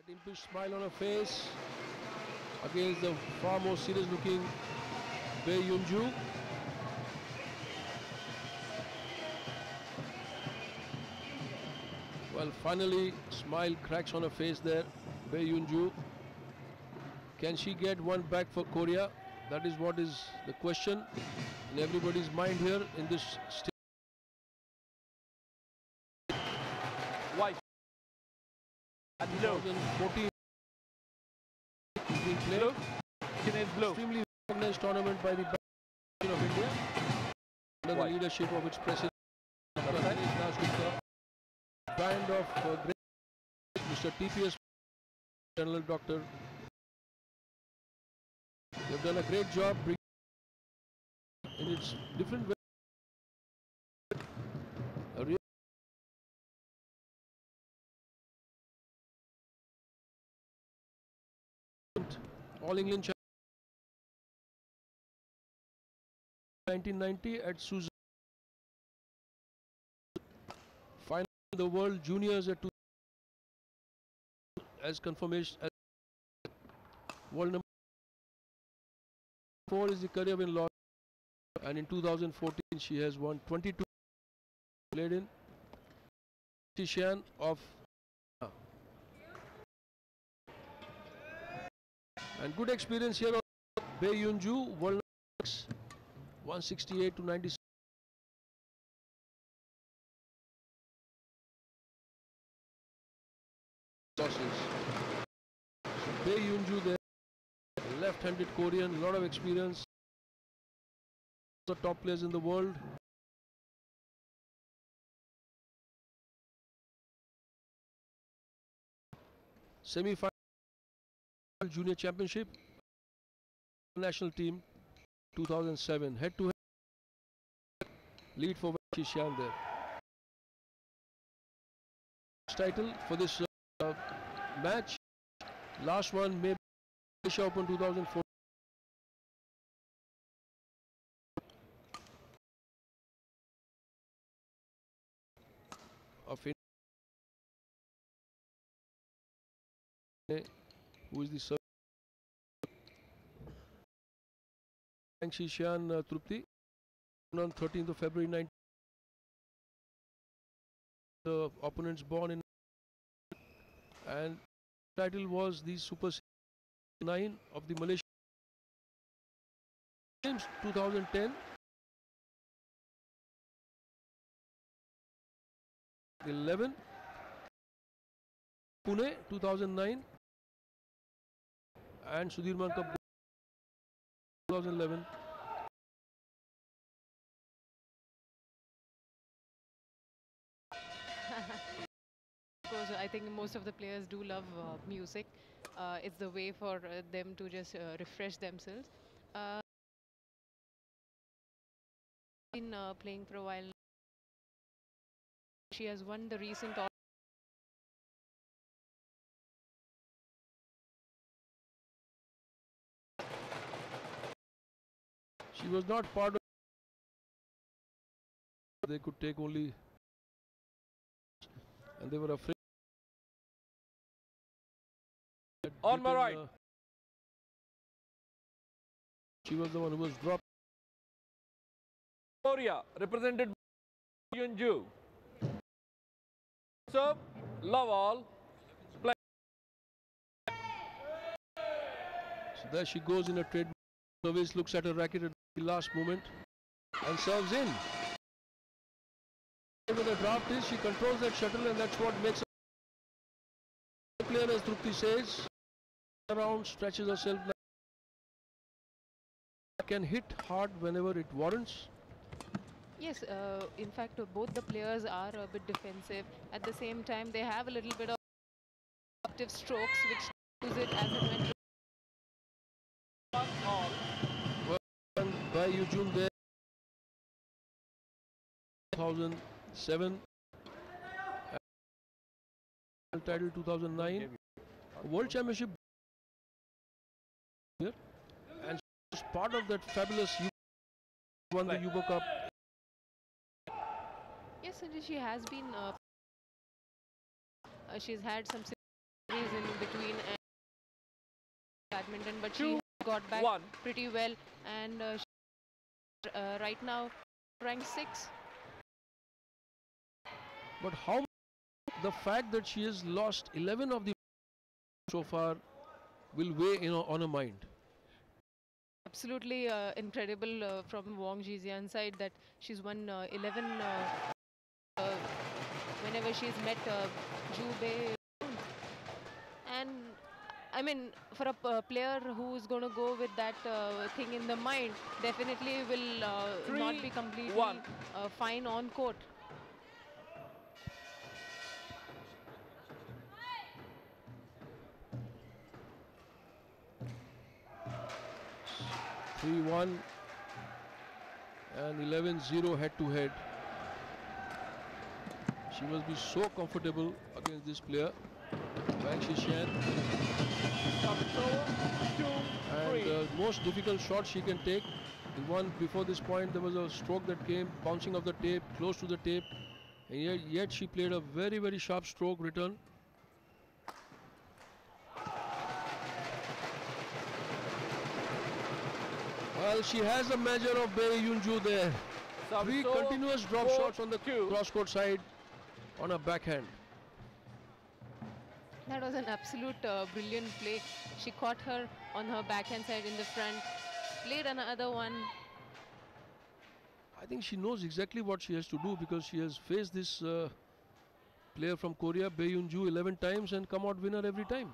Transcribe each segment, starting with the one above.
That impish smile on her face against the far more serious looking Bae Yunju. Well, finally, smile cracks on her face there, Bae Yunju. Can she get one back for Korea? That is what is the question in everybody's mind here in this stage. White and blue. 2014 is being played. Blue. Is blue. Extremely recognized tournament by the Badminton of India under the leadership of its president, band of great Mr. TPS General Dr. They've done a great job bringing in its different way a real All England 1990 at Susan. Final the World Juniors at 2 as confirmation as world number 4 is the career win loss, and in 2014 she has won 22 played in Tishan of and good experience here of Bae Yunju, world number 6, 168 to 96. Losses. Bae Yunju there, left-handed Korean, a lot of experience. The top players in the world. Semi-final Junior Championship national team 2007 head-to-head lead for Wang Qishan there. Title for this match, last one maybe Asia Open 2004. Of India, who is the server? Wang Qishan Trupti on 13th of February 19. The opponents born in and title was the Super 9 of the Malaysia Games 2010. 11 Pune 2009 and Sudirman Cup 2011. Because I think most of the players do love music. It's the way for them to just refresh themselves. Been playing for a while. She has won the recent. She was not part of. They could take only, and they were afraid. On my right. She was the one who was dropped. Korea represented by Yunju. Serve, love all. Play. So there she goes in a trade service, looks at her racket at the last moment and serves in. Where the draft is, she controls that shuttle, and that's what makes her player, as Trupti says, around, stretches herself, can hit hard whenever it warrants. Yes, in fact, both the players are a bit defensive. At the same time, they have a little bit of active strokes, which use it as a when. Well, by Yunju there, 2007, title 2009, World Championship here, and she was part of that fabulous won the Yuba Cup. Yes, and she has been. She's had some series in between. badminton, but she 2, got back 1. pretty well, and right now ranked 6. But how the fact that she has lost 11 of the so far will weigh on her mind. Absolutely incredible from Wang Zhijian's side that she's won 11 whenever she's met Zhu Bei. And I mean, for a player who's going to go with that thing in the mind, definitely will not 3, be completely 1. fine on court. Three 1 and 11-0 head to head. She must be so comfortable against this player, Wang Zhijian. Service over. 2, And 3. the most difficult shot she can take. The one before this point, there was a stroke that came bouncing off the tape, close to the tape, and yet she played a very, very sharp stroke return. Well, she has a measure of Bei Yunju there. Service 3 over. continuous drop 4, shots on the 2. cross-court side on a backhand. That was an absolute brilliant play. She caught her on her backhand side in the front, played another one. I think she knows exactly what she has to do because she has faced this player from Korea, Bei Yunju, 11 times and come out winner every time.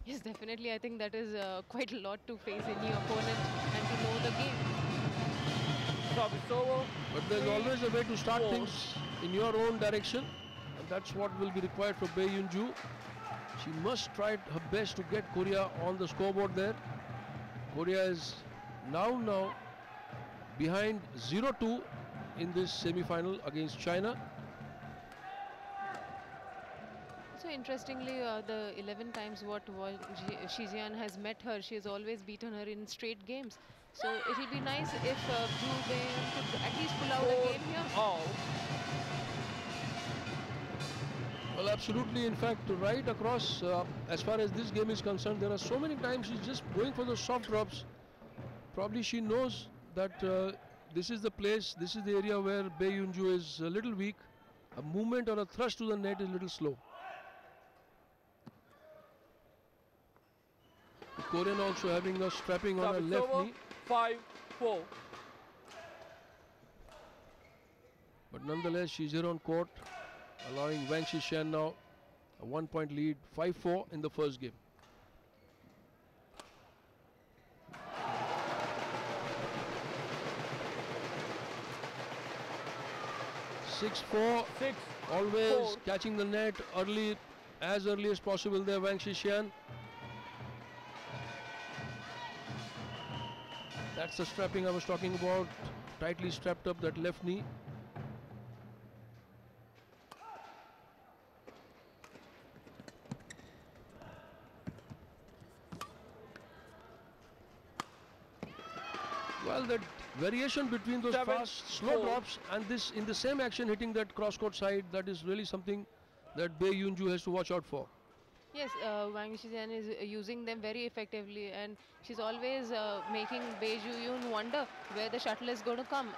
Yes, definitely. I think that is quite a lot to face any opponent and to know the game. Service over. But there's 3, always a way to start 4. things in your own direction, and that's what will be required for Bei Yunju. She must try her best to get Korea on the scoreboard there. Korea is now behind 0-2 in this semi-final against China. So interestingly, the 11 times what Zhijian has met her, she has always beaten her in straight games. So it will be nice if Zhu Bei could at least pull out a 4, game here. all. Well, absolutely. In fact, right across, as far as this game is concerned, there are so many times she's just going for those soft drops. Probably she knows that this is the place, this is the area where Bei Yunju is a little weak. A movement or a thrust to the net is a little slow. The Korean also having a strapping on her Service left over. knee. 5, 4. But nonetheless, she's here on court, allowing Wang Zhijian now a 1-point lead, 5-4 in the first game. Six 4, 6, always 4. catching the net early, as early as possible there, Wang Zhijian. That's the strapping I was talking about, tightly strapped up that left knee. Well, that variation between those 7, fast, slow 4. drops and this in the same action hitting that cross-court side, that is really something that Bei Yunju has to watch out for. Yes, Wang Zhijian is using them very effectively, and she's always making Bei Yun wonder where the shuttle is going to come.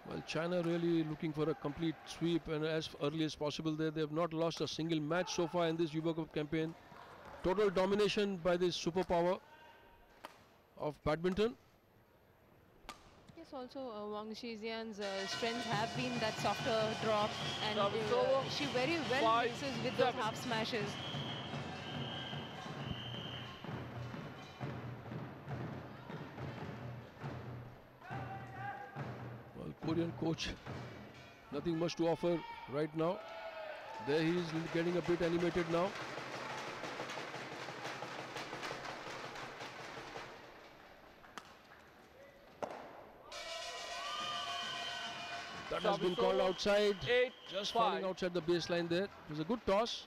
Well, China really looking for a complete sweep and as early as possible there. They have not lost a single match so far in this Yuba Cup campaign. Total domination by this superpower of badminton. Yes, also Wang Zhijian's strengths have been that softer drop, and Service over. she very well 5, mixes with those 7. half smashes. Well, Korean coach, nothing much to offer right now. There he is getting a bit animated now. That has been called outside. 8, Just 5. falling outside the baseline there. It was a good toss.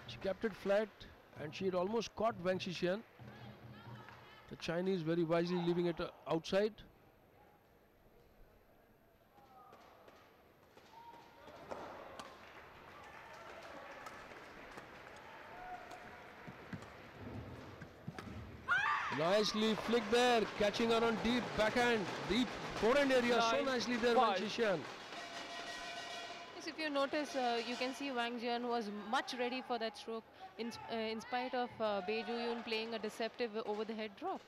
She kept it flat and she had almost caught Wang Zhijian. The Chinese very wisely leaving it outside. Nicely flicked there, catching her on deep backhand, deep forehand area. So 9, nicely there, Wang 5. Zhixian. Yes, if you notice, you can see Wang Jian was much ready for that stroke in spite of Bei Juyun playing a deceptive over the head drop.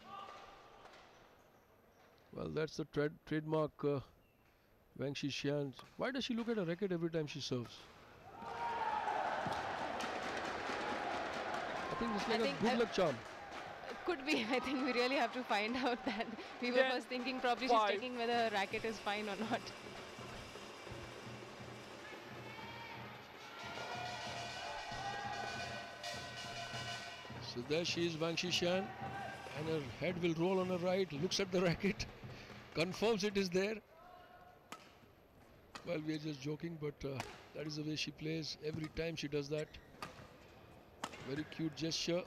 Well, that's the trademark Wang Zhixian. Why does she look at her racket every time she serves? I think it's I like a think good luck charm. Could be. I think we really have to find out that. We were 10, first thinking probably 5. she's checking whether her racket is fine or not. So there she is, Wang Zhixian, and her head will roll on her right, looks at the racket, confirms it is there. Well, we are just joking, but that is the way she plays. Every time she does that. Very cute gesture.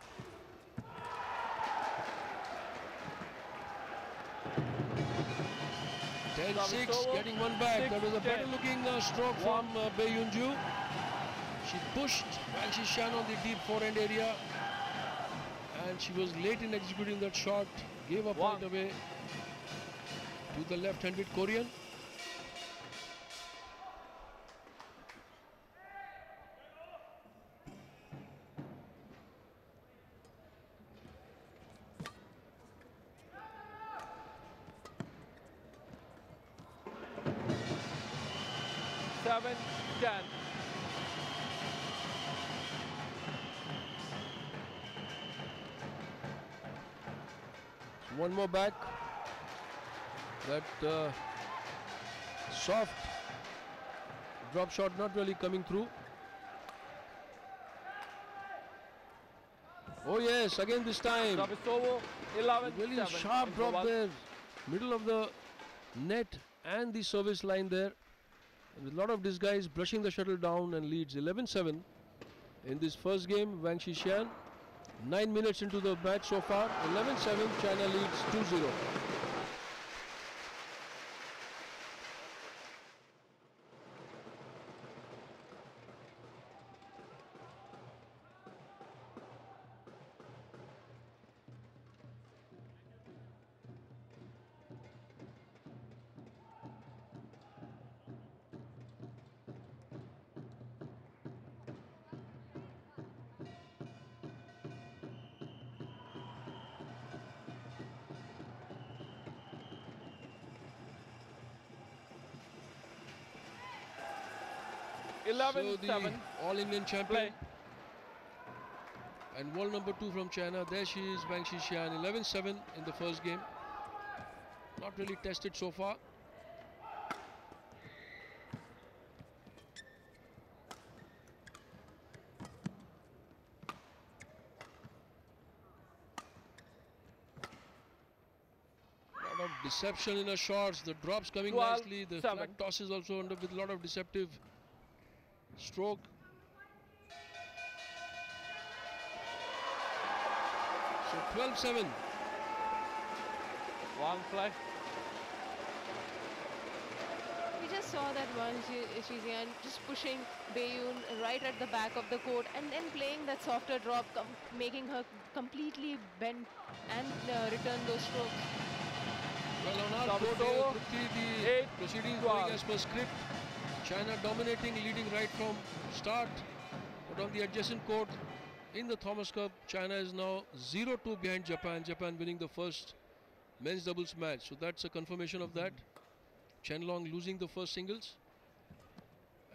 Service 10-6, over. getting one back. 6, That was a 10. better looking stroke from Bei Yunju. She pushed Wang Zhixian on the deep forehand area, and she was late in executing that shot. Gave a point 1. away to the left-handed Korean. Seven, 10. One more back. That soft drop shot not really coming through. Oh yes, again this time. Service over. 11, Really 7. sharp Point for drop one. there. Middle of the net and the service line there. And with a lot of disguise, brushing the shuttle down and leads 11-7 in this first game. Wang Zhixian, 9 minutes into the match so far. 11-7, China leads 2-0. Eleven, So the 7. All-England champion Play. and world number 2 from China. There she is, Wang Zhixian, 11-7 in the first game. Not really tested so far. Lot of deception in her shots. The drops coming 12, nicely. The 7. flat tosses also under with a lot of deceptive stroke. So 12-7. One play. We just saw that Wang Zhixian just pushing Bei Yun right at the back of the court and then playing that softer drop, making her completely bend and return those strokes. Well, on our Service court here, over. Trupti, the 8, proceedings 12. going as per script. China dominating, leading right from start. But on the adjacent court, in the Thomas Cup, China is now 0-2 behind Japan. Japan winning the first men's doubles match. So that's a confirmation of that. Chen Long losing the first singles.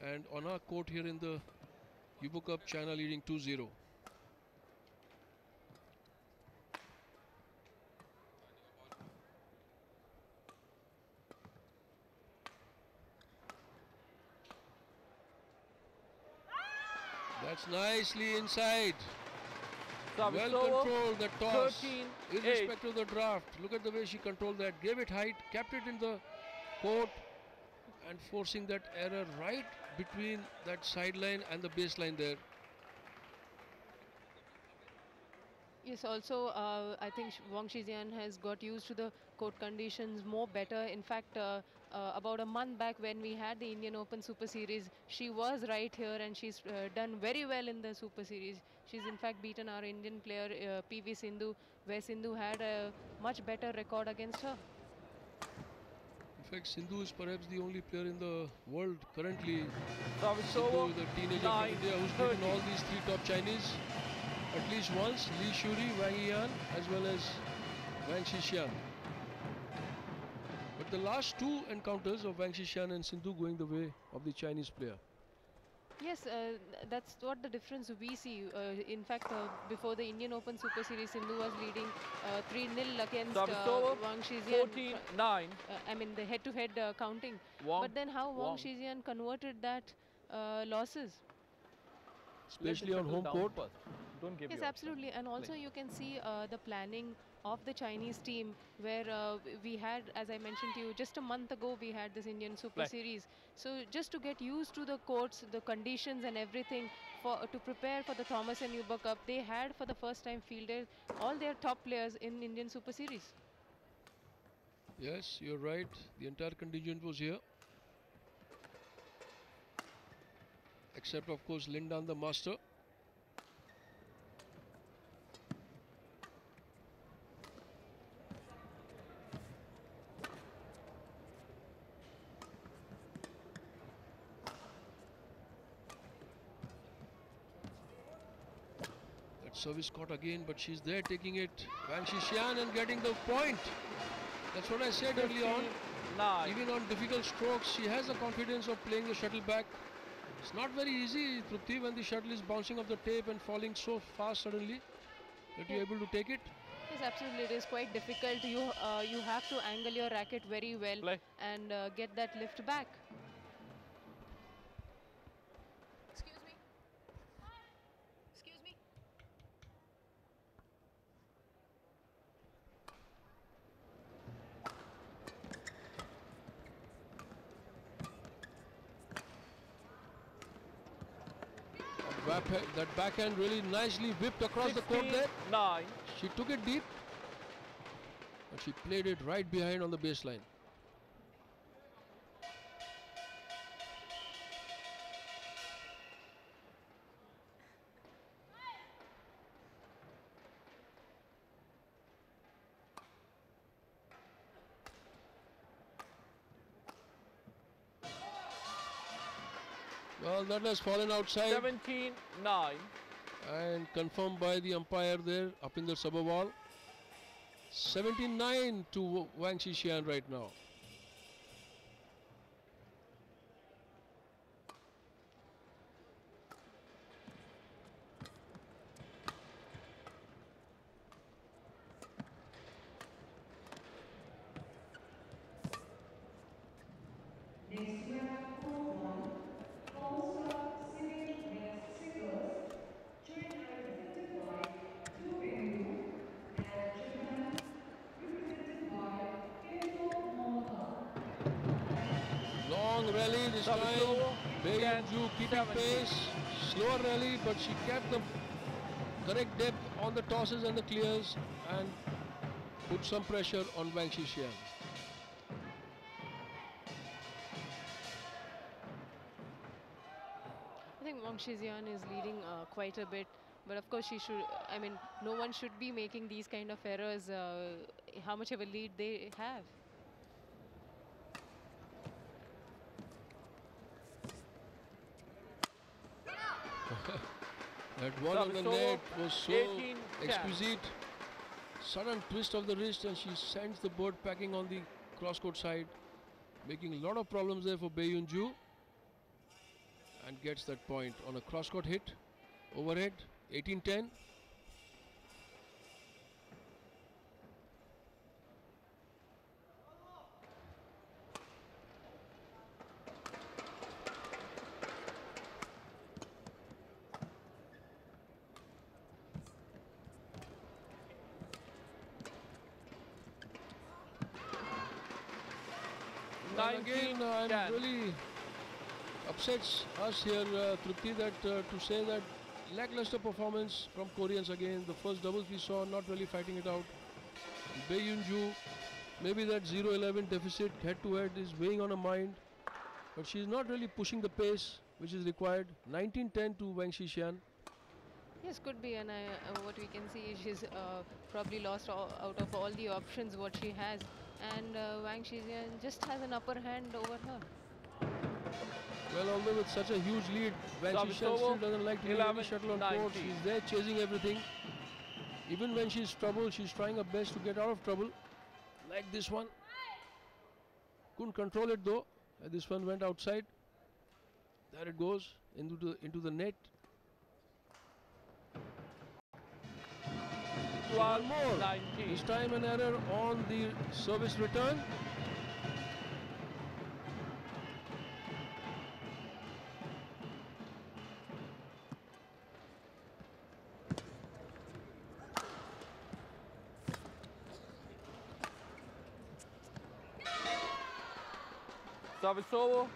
And on our court here in the Yubo Cup, China leading 2-0. That's nicely inside. Service Well over. controlled, the toss. 13, 8. Irrespective of the draft. Look at the way she controlled that. Gave it height, kept it in the court, and forcing that error right between that sideline and the baseline there. Yes, also I think Wang Zhixian has got used to the court conditions more better. In fact, about a month back when we had the Indian Open Super Series. She was right here and she's done very well in the Super Series. She's in fact beaten our Indian player PV Sindhu, where Sindhu had a much better record against her. In fact, Sindhu is perhaps the only player in the world currently, Service Sindhu, over. the teenager from 9, India, who's 30. beaten all these three top Chinese at least once, Li Shuri, Wang Yian, as well as Wang Xixian. But the last two encounters of Wang Xixian and Sindhu going the way of the Chinese player. Yes, that's what the difference we see. In fact, before the Indian Open Super Series, Sindhu was leading 3-0 against Service over. Wang Xijian. 14-9. I mean, the head-to-head counting. Wang. But then how Wang Wang. Xijian converted that losses? Especially on home court. Don't give Yes, your absolutely. And also you can see the planning of the Chinese team where we had, as I mentioned to you, just a month ago we had this Indian Super Play. Series. So just to get used to the courts, the conditions and everything for to prepare for the Thomas and Uber Cup, they had for the first time fielded all their top players in Indian Super Series. Yes, you're right. The entire contingent was here. Except, of course, Lindan, the master. That service caught again, but she's there taking it. Wang Xixian and getting the point. That's what I said early on. 9. Even on difficult strokes, she has the confidence of playing the shuttle back. It's not very easy, Trupti, when the shuttle is bouncing off the tape and falling so fast suddenly that you're able to take it. Yes, absolutely. It is quite difficult. You have to angle your racket very well Play. and get that lift back. Excuse me. Excuse me. That backhand really nicely whipped across the court there. 9. She took it deep, but she played it right behind on the baseline. Well, that has fallen outside 17-9. and confirmed by the umpire there up in the Sabawal. 79 to Wang Xixian right now. Long rally this Service time. over. Bae 10, Yun-ju keeping 17. pace. Slower rally, but she kept the correct depth on the tosses and the clears and put some pressure on Wang Xixian. I think Wang Xijian is leading quite a bit, but of course she should. I mean, no one should be making these kind of errors. How much of a lead they have. That one on the Service net over. was so 18-10. exquisite. Sudden twist of the wrist, and she sends the bird packing on the cross-court side, making a lot of problems there for Bae Yun-ju, and gets that point on a cross-court hit. Overhead, 18-10. And again, 19-10. I'm really upsets us here, Trupti, that to say that lackluster performance from Koreans again. The first doubles we saw not really fighting it out. Bae Yun-ju Maybe that 0-11 deficit head-to-head is weighing on her mind, but she's not really pushing the pace which is required. 19-10 to Wang Shixian. Yes, could be, and what we can see is she's probably lost out of all the options what she has, and Wang Shijian just has an upper hand over her. Well, although with such a huge lead, Wang Service Shixian still over. doesn't like to leave any shuttle on court. 11-19. She's there chasing everything. Even when she's trouble, she's trying her best to get out of trouble. Like this one. Couldn't control it though. This one went outside. There it goes into the net. One more. 12-19. This time an error on the service return. Service over.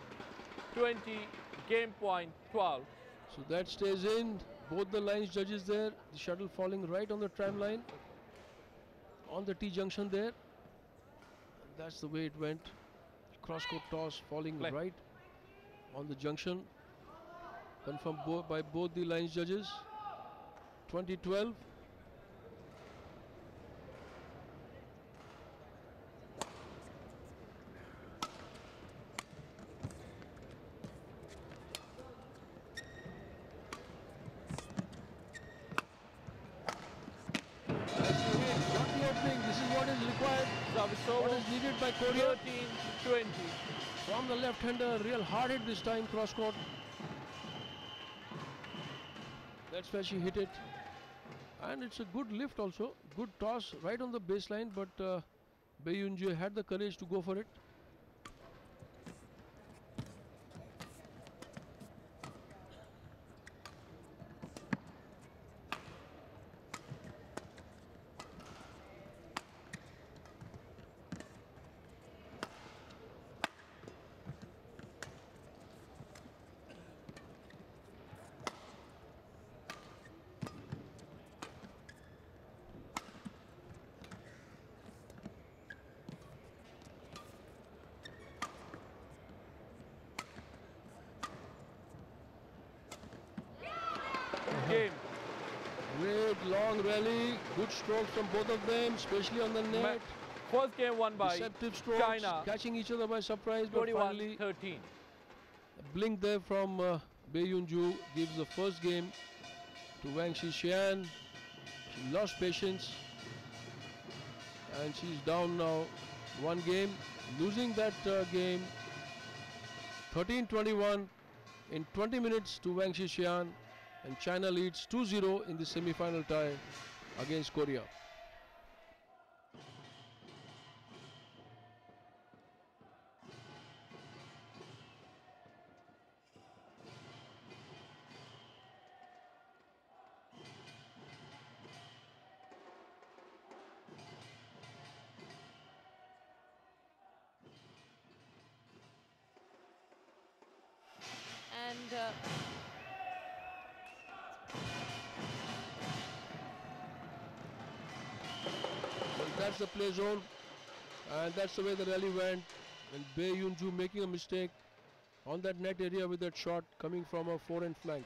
20. Game point 12. So that stays in. Both the lines judges there. The shuttle falling right on the tram line. On the T junction there. And that's the way it went. Cross court toss falling Play. right on the junction. Confirmed by both the lines judges. 20-12. This is what is required. Service What over. is needed by Korea. 13-20. From the left-hander, real hard hit this time, cross court. That's where she hit it. And it's a good lift also. Good toss right on the baseline, but Bae Yoon-jae had the courage to go for it. Game. Great long rally, good strokes from both of them, especially on the net. First game won by Deceptive strokes, China. catching each other by surprise, but finally 21-13. a blink there from Bae Yoon-ju gives the first game to Wang Shixian. She lost patience and she's down now one game, losing that game 13-21 in 20 minutes to Wang Shixian, and China leads 2-0 in the semi-final tie against Korea. And Well, that's the play zone, and that's the way the rally went. And Bae Yoon-ju making a mistake on that net area with that shot coming from a forehand flank.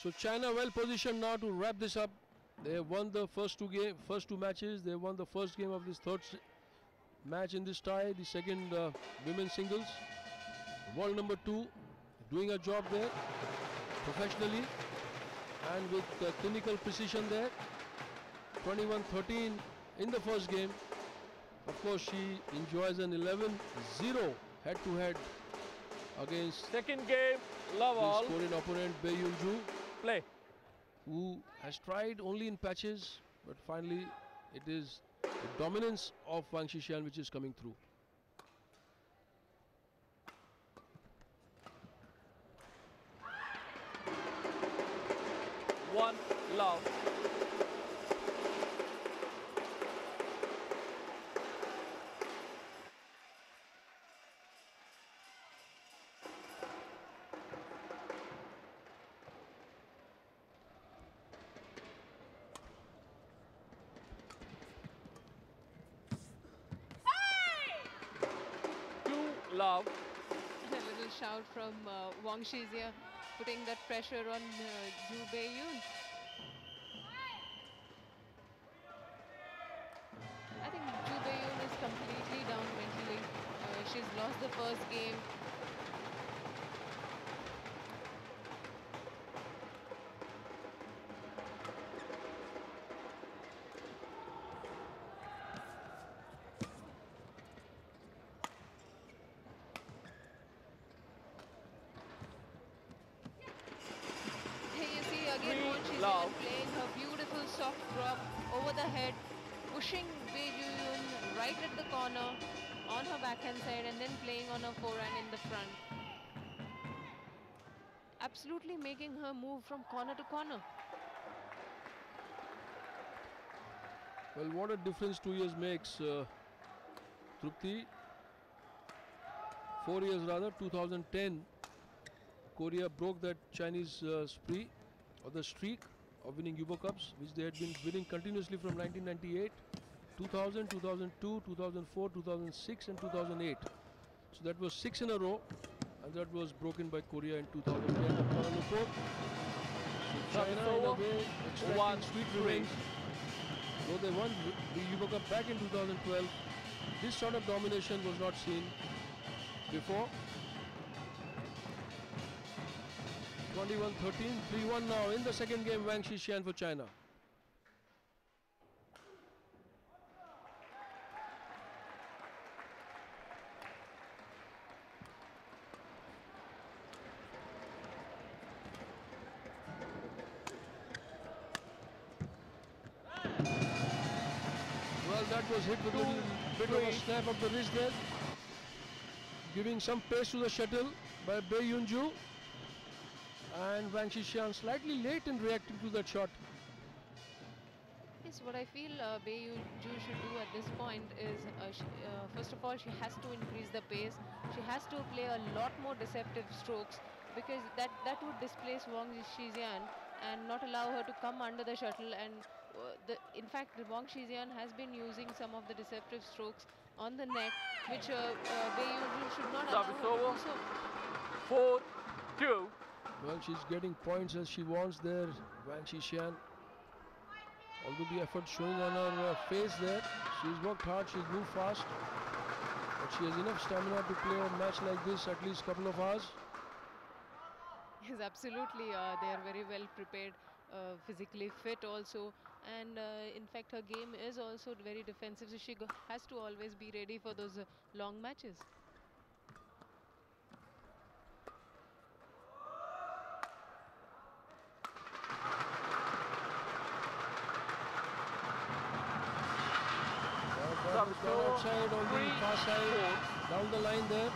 So China well positioned now to wrap this up. They have won the first two matches. They won the first game of this third match in this tie. The second women's singles. World number 2 doing a job there professionally and with clinical precision there. 21-13 in the first game. Of course, she enjoys an 11-0 head-to-head against Second game Love his all. Korean opponent Bae Yoon-ju, Play. who has tried only in patches, but finally it is the dominance of Wang Shixian which is coming through. One love. Two love. A little shout from Wang Shizia, putting that pressure on Ju Bae-yoon. I think Ju Bae-yoon is completely down mentally. She's lost the first game. Here you see again Three Wang Shizian love. playing her beautiful soft drop over the head, pushing Bae Yoon right at the corner on her backhand side and then playing on her forehand in the front. Absolutely making her move from corner to corner. Well, what a difference 2 years makes, Trupti. 4 years rather, 2010, Korea broke that Chinese spree or the streak of winning Yubo Cups, which they had been winning continuously from 1998, 2000, 2002, 2004, 2006 and 2008. So that was 6 in a row, and that was broken by Korea in 2010 at Kuala Lumpur. So China in a way extracting sweet revenge. Though they won the Yubo Cup back in 2012, this sort of domination was not seen before. 21-13, 3-1 now in the second game, Wang Shixian for China. Well, that was hit with a little bit of a snap of the wrist there, giving some pace to the shuttle by Bae Yoon-ju. And Wang Shixian slightly late in reacting to that shot. Yes, what I feel Bae Yoon-ju should do at this point is, first of all, she has to increase the pace. She has to play a lot more deceptive strokes, because that would displace Wang Shixian and not allow her to come under the shuttle. And in fact, Wang Shixian has been using some of the deceptive strokes on the net, which Bae Yoon-ju should not allow Service her to over. do so. 4-2. Well, she's getting points as she wants there, Wang Shixian. Although the effort showing on her face there, she's worked hard, she's moved fast. But she has enough stamina to play a match like this at least a couple of hours. Yes, absolutely. They are very well prepared, physically fit also. And in fact, her game is also very defensive. So she has to always be ready for those long matches. That was gone outside on the far side, down the line there.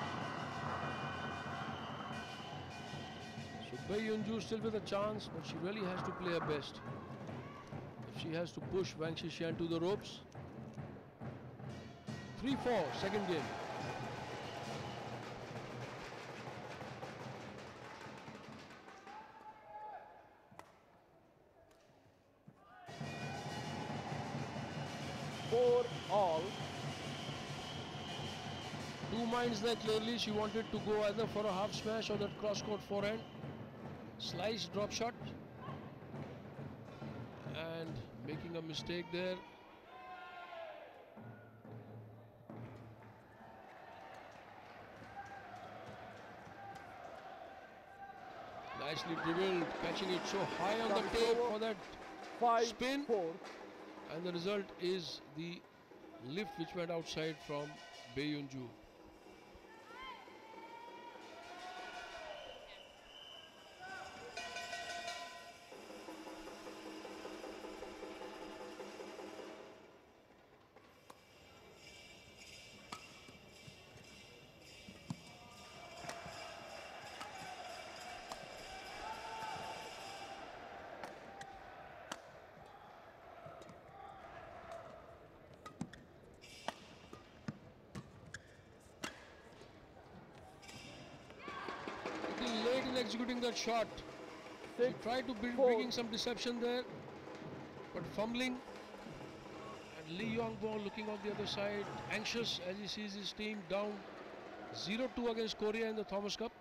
So Bae Yoon-ju still with a chance, but she really has to play her best. If she has to push Wang Shixian to the ropes. 3-4, second game. All. Two minds there clearly. She wanted to go either for a half smash or that cross-court forehand. Slice drop shot. And making a mistake there. Nicely dribbled, catching it so high on the tape for that 5-4. spin. And the result is the lift which went outside from Bae Yoon-ju. executing that shot. She 6, tried to four. bringing some deception there, but fumbling. And Lee Yong-bo looking on the other side, anxious as he sees his team down 0-2 against Korea in the Thomas Cup.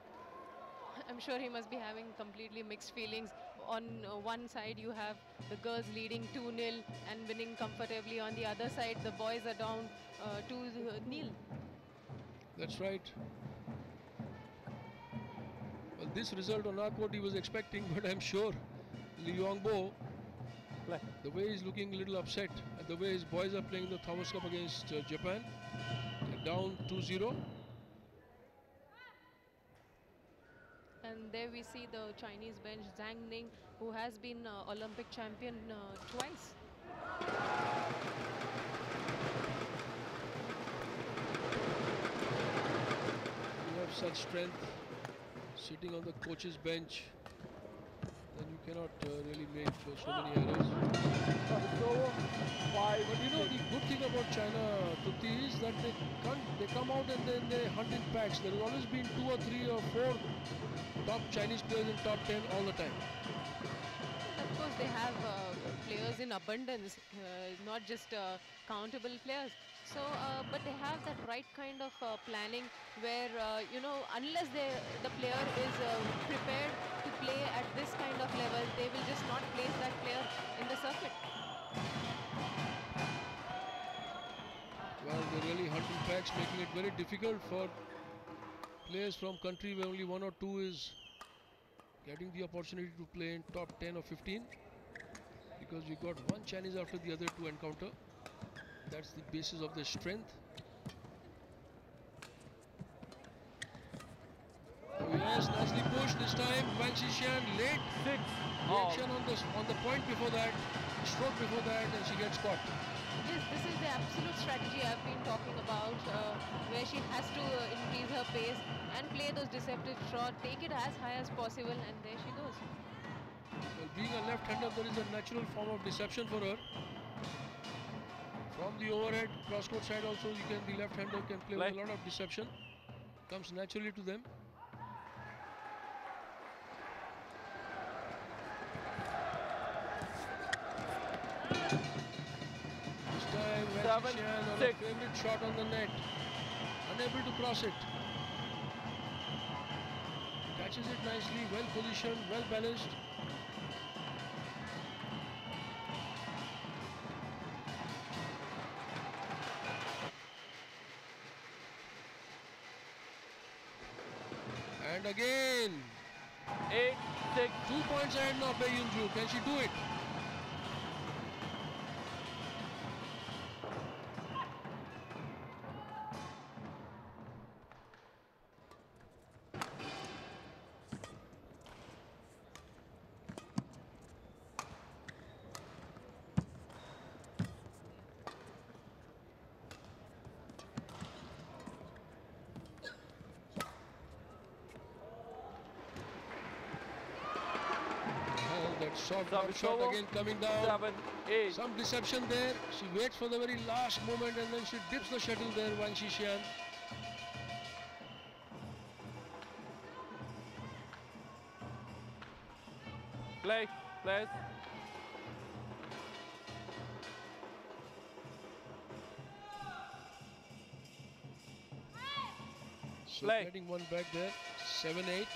I'm sure he must be having completely mixed feelings. On one side, you have the girls leading 2-0 and winning comfortably. On the other side, the boys are down 2-0. That's right. Well, this result on not what he was expecting, but I'm sure Lee Yong-bo, Play. the way he's looking a little upset, and the way his boys are playing the Thomas Cup against Japan, they're down 2-0. And there we see the Chinese bench, Zhang Ning, who has been Olympic champion twice. You have such strength sitting on the coach's bench, then you cannot really make so many errors. Service over. 5, But you know, the good thing about China, Trupti, is that they come out and then they hunt in packs. There has always been 2 or 3 or 4 top Chinese players in top 10 all the time. Of course, they have players in abundance, not just countable players. So, but they have that right kind of planning where, you know, unless the player is prepared to play at this kind of level, they will just not place that player in the circuit. Well, they're really hunting packs, making it very difficult for players from country where only 1 or 2 is getting the opportunity to play in top 10 or 15, because we got one Chinese after the other to encounter. That's the basis of their strength. Oh yes, nicely pushed this time. Wang Xixian late 6, all. reaction on the point before that, stroke before that, and she gets caught. Yes, this is the absolute strategy I've been talking about, where she has to increase her pace and play those deceptive shots, take it as high as possible, and there she goes. Well, being a left-hander, there is a natural form of deception for her. From the overhead, cross-court side also, the left-hander can play with a lot of deception. Comes naturally to them. This time, Wang 7, Xixian on a 6. favorite shot on the net. Unable to cross it. Catches it nicely, well positioned, well balanced. And again, 8, 6. 2 points ahead now, Bae Yunju. Can she do it? That soft Service shot over. again coming down. 7, 8. Some deception there. She waits for the very last moment and then she dips the shuttle there, Wang Xixian. Play, play. So Play. getting one back there, 7-8.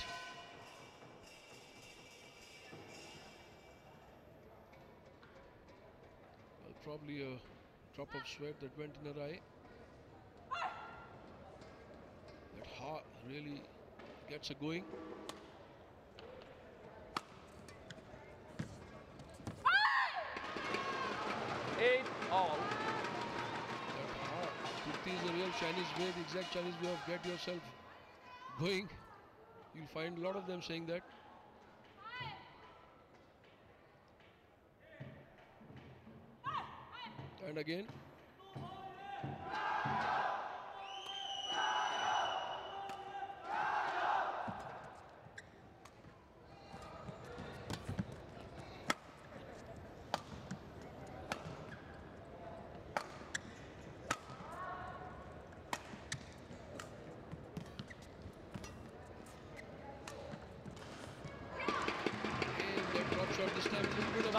Well, probably a drop of sweat that went in her eye. That heart really gets her going. Eight, all. That heart, Trupti is a real Chinese way, the exact Chinese way of get yourself going. You'll find a lot of them saying that. And again.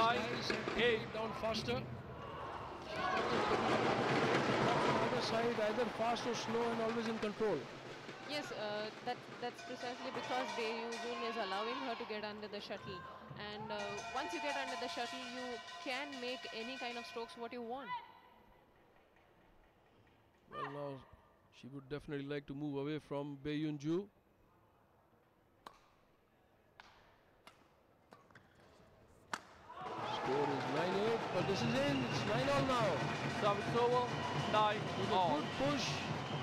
9, nice and taking 8. it down faster. She's got the capability on either side, either fast or slow, and always in control. Yes, that's precisely because Bae Jun is allowing her to get under the shuttle. And once you get under the shuttle, you can make any kind of strokes what you want. Well, now she would definitely like to move away from Bae Yun-ju. Score is 9-8, but this is in. It's 9-all now. Service over, 9 With a all. good push,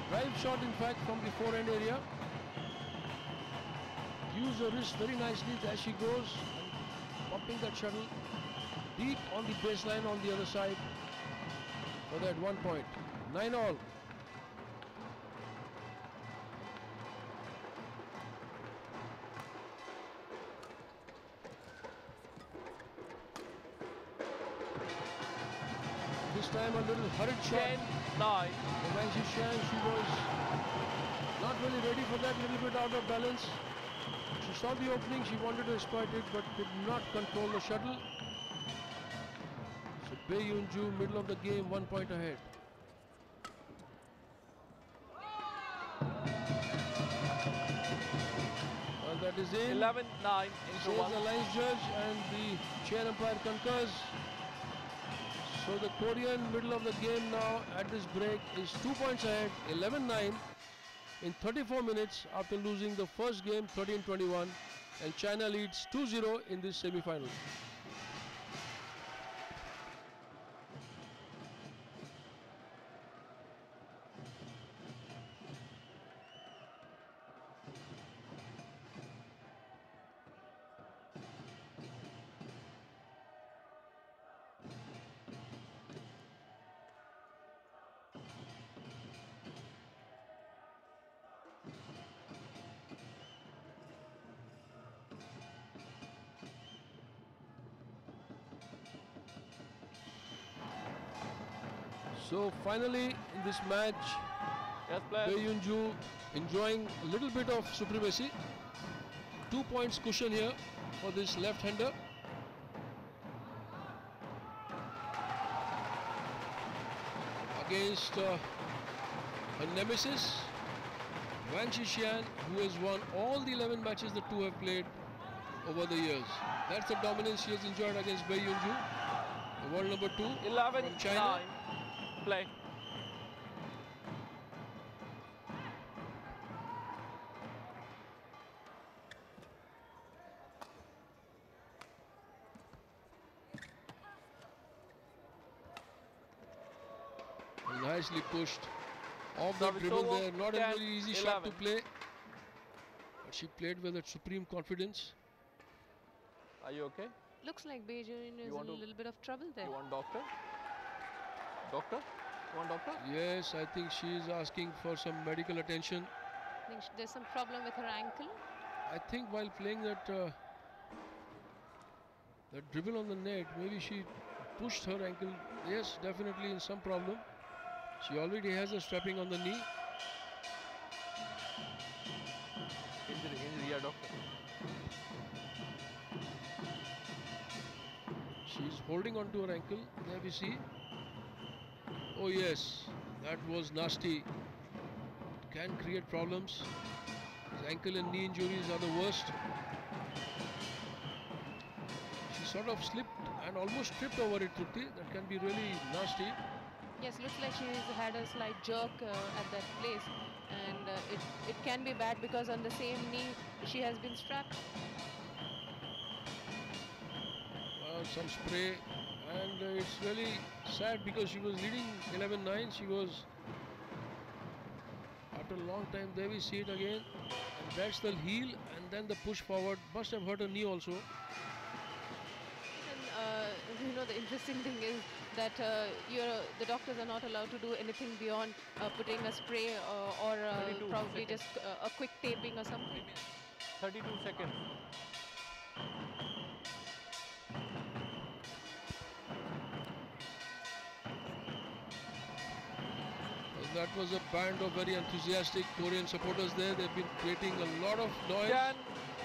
drive shot in fact from the forehand area. Use her wrist very nicely as she goes, and pumping that shuttle deep on the baseline on the other side for that 1 point. 9-all. This time a little hurried shot. 10, 9. Wang Zhishan, she was not really ready for that, little bit out of balance. She saw the opening, she wanted to exploit it, but could not control the shuttle. So Bae Yun-ju, middle of the game, 1 point ahead. Well, that is in. 11, 9 Says into 1. the lines judge, and the chair umpire concurs. So the Korean middle of the game now at this break is 2 points ahead, 11-9 in 34 minutes after losing the first game 13-21, and China leads 2-0 in this semi-final. So finally in this match, Yes, Bae players. Yun-ju enjoying a little bit of supremacy. 2 points cushion here for this left-hander. Against her nemesis, Wang Zhishan, who has won all the 11 matches the two have played over the years. That's the dominance she has enjoyed against Bae Yun-ju, the world number 2 11, from China. 9. Play. Nicely pushed off that Service dribble over, there. Not a 10, very easy shot to 11. play, but she played with that supreme confidence. Are you okay? Looks like Bae Jun is in want a to- little bit of trouble there. You want doctor? Doctor? You want doctor? Yes, I think she is asking for some medical attention. I think there's some problem with her ankle. I think while playing that that dribble on the net, maybe she pushed her ankle. Yes, definitely in some problem. She already has a strapping on the knee. Injury, yeah, doctor. She's holding on to her ankle. There we see. Oh yes, that was nasty. It can create problems. His ankle and knee injuries are the worst. She sort of slipped and almost tripped over it, Trupti. That can be really nasty. Yes, looks like she's had a slight jerk at that place, and it can be bad because on the same knee she has been strapped. Some spray, and it's really sad because she was leading 11-9. She was, after a long time, there we see it again, and that's the heel, and then the push forward. Must have hurt her knee also. And the interesting thing is that the doctors are not allowed to do anything beyond putting a spray or 32 probably seconds. just a quick taping or something. 32 seconds. That was a band of very enthusiastic Korean supporters there. They've been creating a lot of noise, 10,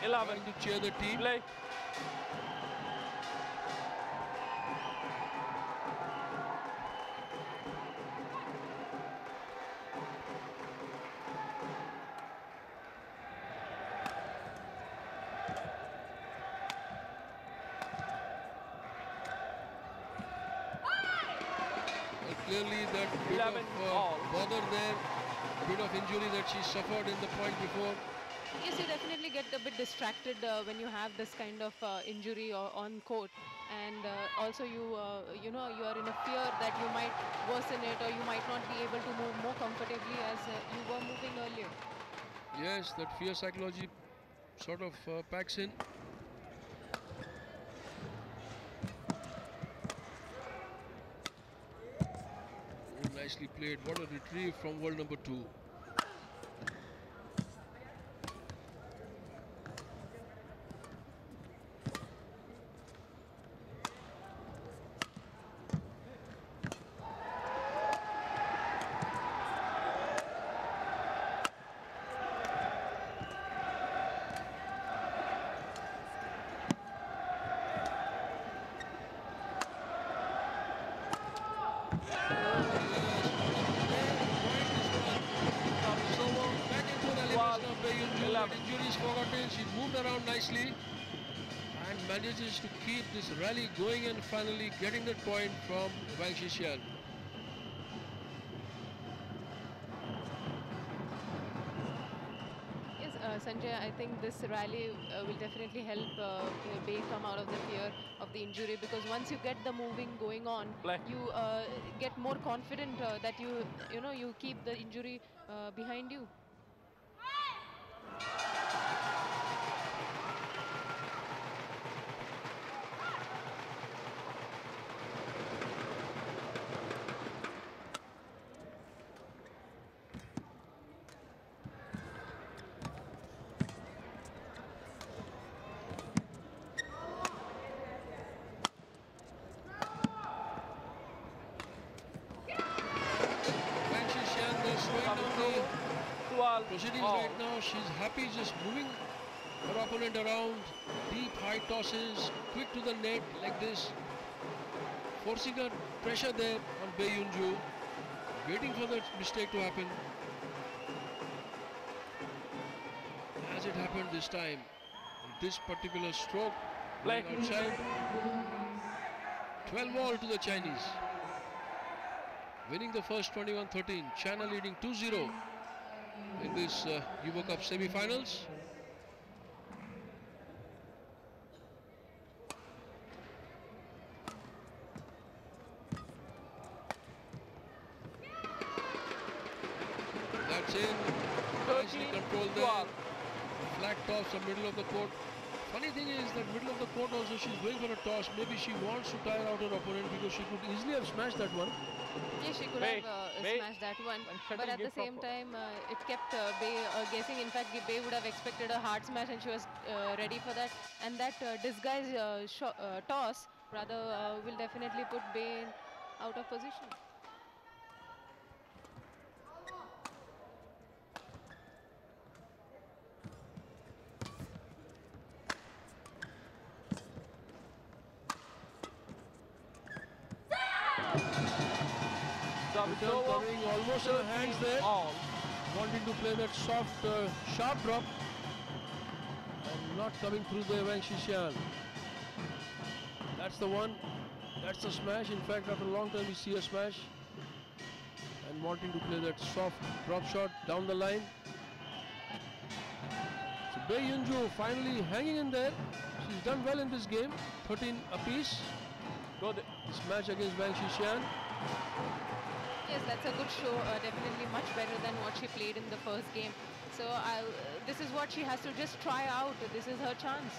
11. trying to cheer the team. Play. clearly that bit 11 of all. bother there, bit of injury that she suffered in the point before. Yes, you definitely get a bit distracted when you have this kind of injury on court, and also you know, you are in a fear that you might worsen it or you might not be able to move more comfortably as you were moving earlier. Yes, that fear psychology sort of packs in. Oh, nicely played. What a retrieve from world number 2. Injuries forgotten. She moved around nicely and manages to keep this rally going and finally getting that point from Wang Shixian. Yes, Sanjay, I think this rally will definitely help Bay come out of the fear of the injury, because once you get the moving going on, Play. you get more confident that you know, you keep the injury behind you. Wang Shixian, they're slowing down the 12 proceedings all. right now. She's happy just moving her opponent around. Deep high tosses, quick to the net like this. Forcing her pressure there on Bae Yunju. Waiting for that mistake to happen. As it happened this time. This particular stroke Play. going outside. 12 all to the Chinese. Winning the first 21-13. China leading 2-0 in this Evo Cup semi-finals. That's in. Nicely 13 controlled there. 12. Flat toss from middle of the court. Funny thing is that middle of the court also she's going for a toss. Maybe she wants to tire out her opponent because she could easily have smashed that one. Yes, she could Bay, have Bay. smashed that one, One but shuttle at the give same proper. time, it kept Bay guessing. In fact, Bay would have expected a hard smash, and she was ready for that. And that disguise toss, rather, will definitely put Bay out of position. Service Return over. coming almost in her hands there. All. Wanting to play that soft, sharp drop. And not coming through there, Wang Shixian. That's the one. That's the smash. In fact, after a long time, we see a smash. And wanting to play that soft drop shot down the line. So Bae Yunju finally hanging in there. She's done well in this game. 13 apiece. Go the This match against Wang Shixian. Yes, that's a good show. Definitely much better than what she played in the first game. So this is what she has to just try out. This is her chance.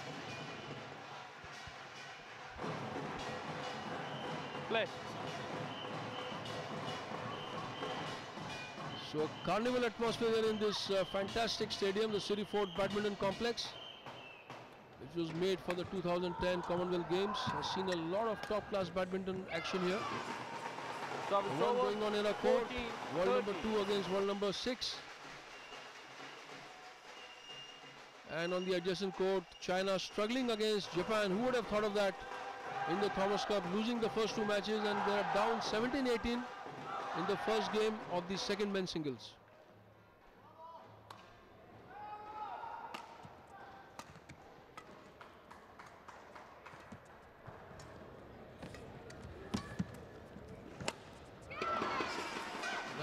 play. So carnival atmosphere here in this fantastic stadium, the City Fort Badminton Complex, which was made for the 2010 Commonwealth Games, has seen a lot of top-class badminton action here. Service One over. going on in a court, 14, world 30. number 2 against world number 6. And on the adjacent court, China struggling against Japan. Who would have thought of that in the Thomas Cup, losing the first two matches, and they're down 17-18 in the first game of the second men's singles.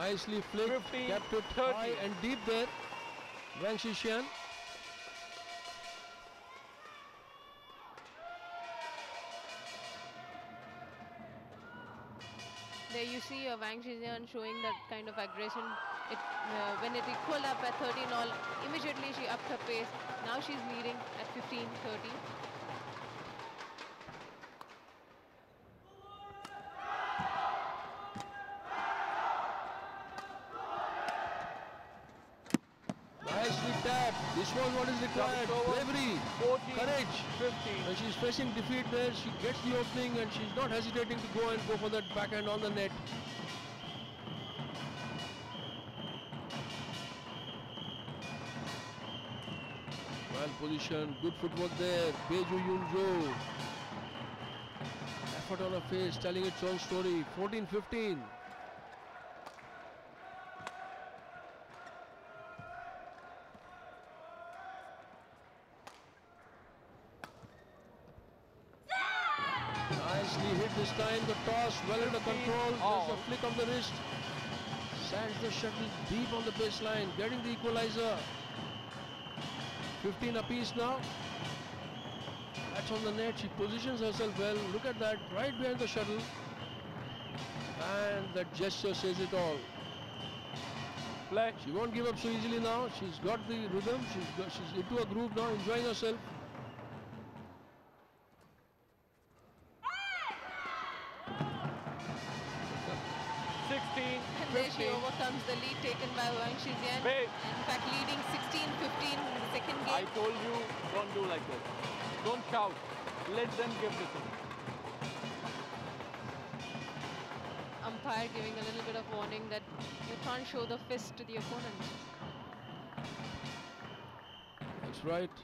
Nicely flicked, 15, kept it 30. high and deep there. Wang Xixian. There you see Wang Zhijian showing that kind of aggression. When it equaled up at 13 all, immediately she upped her pace. Now she's leading at 15-30. Nicely tapped. This was what is required. Bravery, 14, courage. 15. When she's facing defeat there, she gets the opening and she's not hesitating to go for that backhand on the net. Well positioned, good footwork there. Bae Yunju. Effort on her face, telling its own story. 14-15. Nicely hit this time. The toss well under control. There's a flick of the wrist. Sends the shuttle deep on the baseline, getting the equalizer. 15 apiece now. That's on the net. She positions herself well. Look at that, right behind the shuttle. And that gesture says it all. Play. She won't give up so easily now. She's got the rhythm. She's into a groove now, enjoying herself. And there she overcomes the lead taken by Wang Xijian. In fact, leading 16-15 in the second game. I told you, don't do like this. Don't shout. Let them give this one. Umpire giving a little bit of warning that you can't show the fist to the opponent. That's right.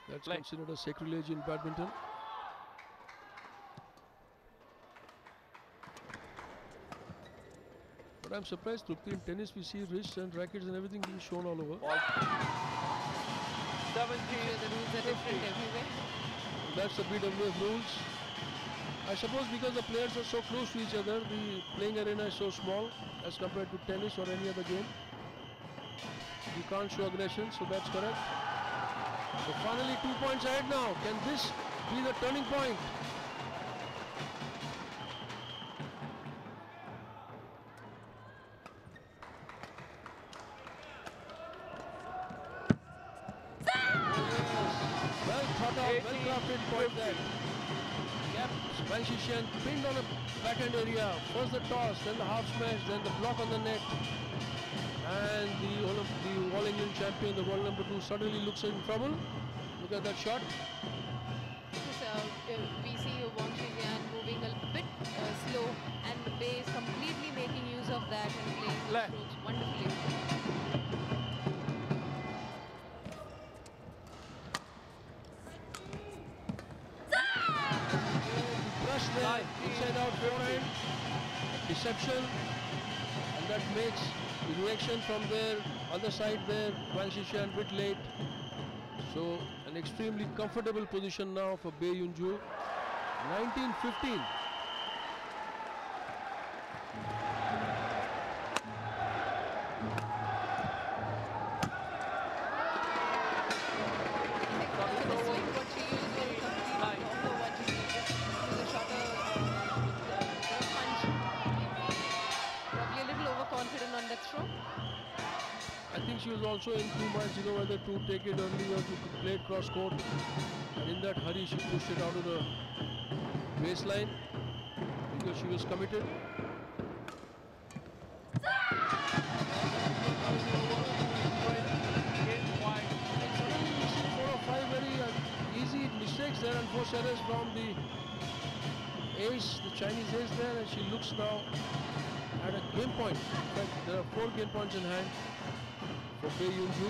That's considered a sacrilege in badminton. But I'm surprised, Trupti, in tennis we see wrists and rackets and everything being shown all over. 17. The rules are different everywhere. That's the BWF rules. I suppose because the players are so close to each other, the playing arena is so small as compared to tennis or any other game. You can't show aggression, so that's correct. So finally 2 points ahead now. Can this be the turning point? Well thought out, well crafted point there. Wang Xixian pinned on a backhand area. First the toss, then the half smash, then the block on the net. And the All England champion, the world number 2, suddenly looks in trouble. Look at that shot. We see Wang Xijian moving a bit slow, and Bae is completely making use of that and playing the strokes wonderfully. Brush there, inside out forehand, deception, and that makes the reaction from their other side there. Wang Xixian a bit late. So an extremely comfortable position now for Bae Yunju. 19-15. I think she was also in 2 minds, whether to take it early or to play it cross court. And in that hurry, she pushed it out of the baseline because she was committed. Four or five very easy mistakes there and 4 errors from the ace, the Chinese ace there, and she looks now at a game point. In fact, there are 4 game points in hand for Bae Yunju.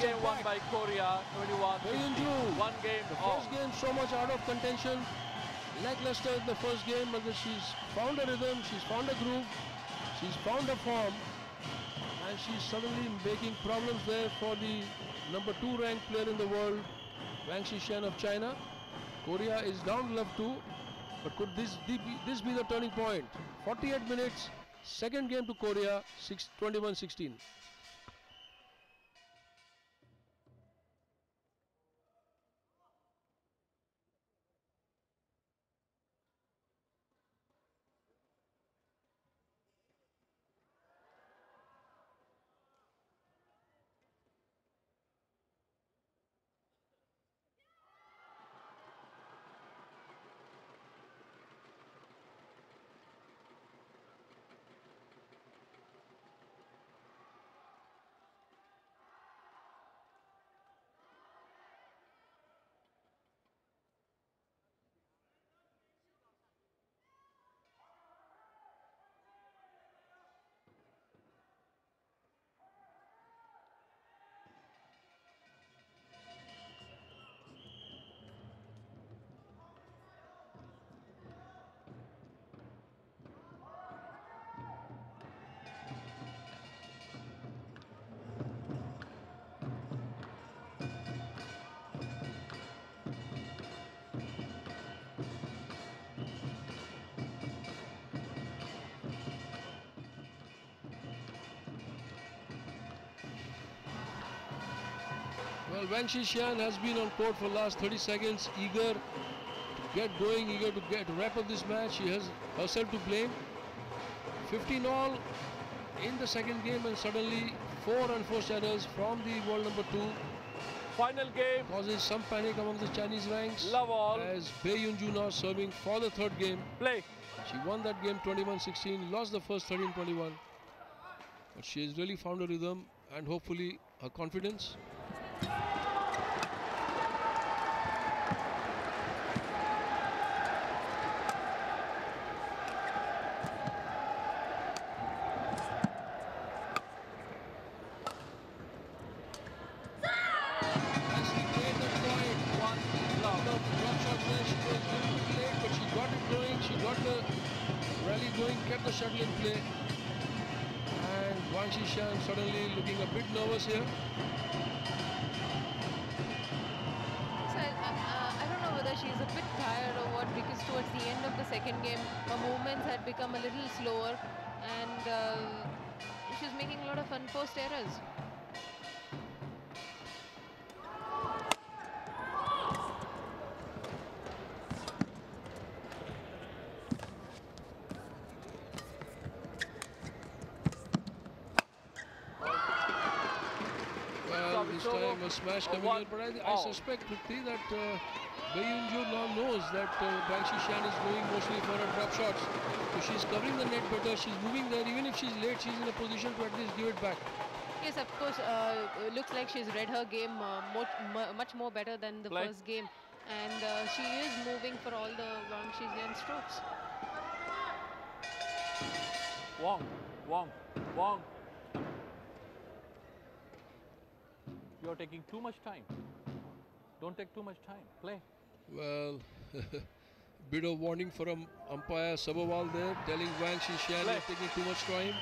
Game won by Korea, 21. Bae Yunju, one game the off. first game so much out of contention. Lackluster in the first game, but she's found a rhythm, she's found a groove. She's found her form and she's suddenly making problems there for the number 2 ranked player in the world, Wang Xishan of China. Korea is down love 2, but could this be the turning point? 48 minutes, second game to Korea, 21-16. Well, Wang Xishan has been on court for the last 30 seconds, eager to get going, eager to wrap up this match. She has herself to blame. 15 all in the second game, and suddenly 4 unforced errors from the world number 2. Final game. Causes some panic among the Chinese ranks. Love all. As Bae Yunju now serving for the third game. Play. She won that game 21-16, lost the first 13-21. But she has really found her rhythm and hopefully her confidence. Kept the shuttle in play, and Wang Xishan suddenly looking a bit nervous here. So I don't know whether she's a bit tired or what, because towards the end of the second game her movements had become a little slower, and she's making a lot of unforced errors. This time a smash coming in, but I suspect, Prithvi, that Bae Yunju now knows that Wang Xishan is going mostly for her drop shots. So she's covering the net better, she's moving there. Even if she's late, she's in a position to at least give it back. Yes, of course, looks like she's read her game much more better than the first game. And she is moving for all the Wang Xishan strokes. Wang. You're taking too much time. Don't take too much time. Play. Well, bit of warning from umpire Sabharwal there, telling Wang Xishan you're taking too much time.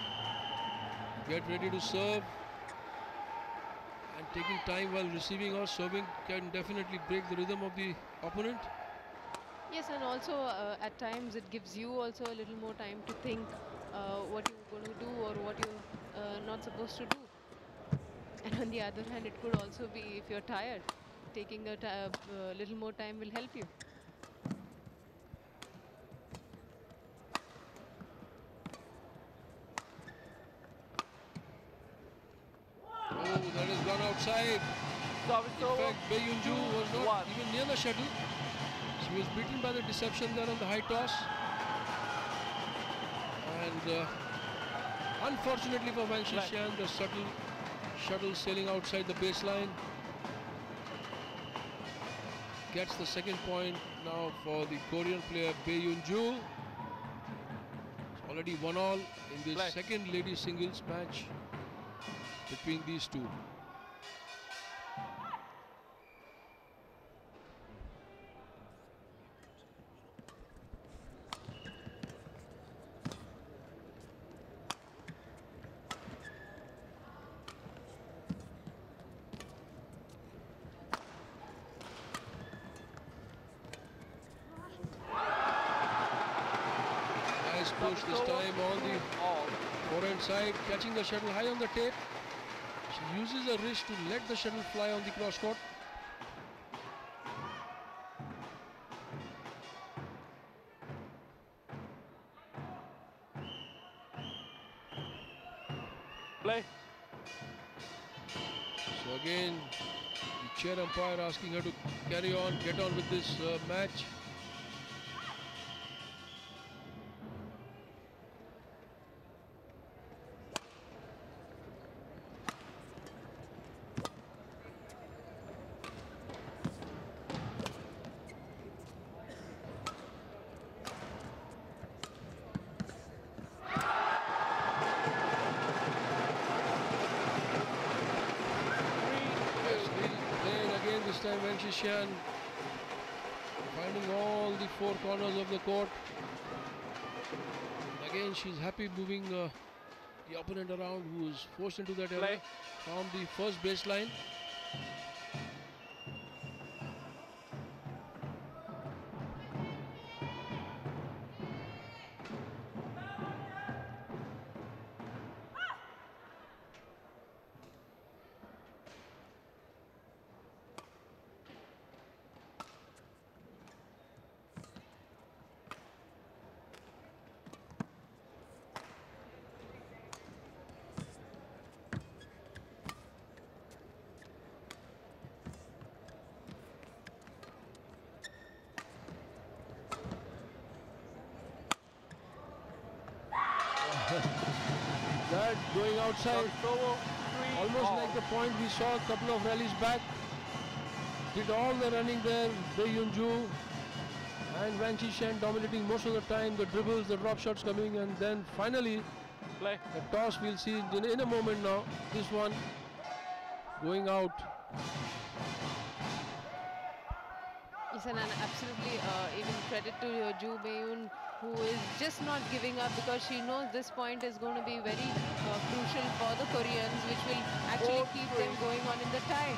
Get ready to serve. And taking time while receiving or serving can definitely break the rhythm of the opponent. Yes, and also at times it gives you also a little more time to think what you're going to do or what you're not supposed to do. And on the other hand, it could also be, if you're tired, taking a little more time will help you. Oh, that has gone outside. In fact, Bae Yunju was not even near the shuttle. She was beaten by the deception there on the high toss. And unfortunately for Wang Xishan, the shuttle sailing outside the baseline. Gets the second point now for the Korean player Bae Yunju. It's already 1-all in this second ladies singles match between these two. approach this time on the All. forehand side, catching the shuttle high on the tape. She uses her wrist to let the shuttle fly on the cross court. Play. So again, the chair umpire asking her to carry on, get on with this match. This time Wang Xixian finding all the four corners of the court. Again, she's happy moving the opponent around, who is forced into that area from the first baseline. That going outside, almost like the point we saw a couple of rallies back. Did all the running there, Bei Yunju and Wang Xixian dominating most of the time, the dribbles, the drop shots coming, and then finally Play. the toss we'll see in a moment now. This one going out. Yes, and absolutely even credit to Ju Beiyun, who is just not giving up, because she knows this point is going to be very crucial for the Koreans, which will actually keep them going on in the tie.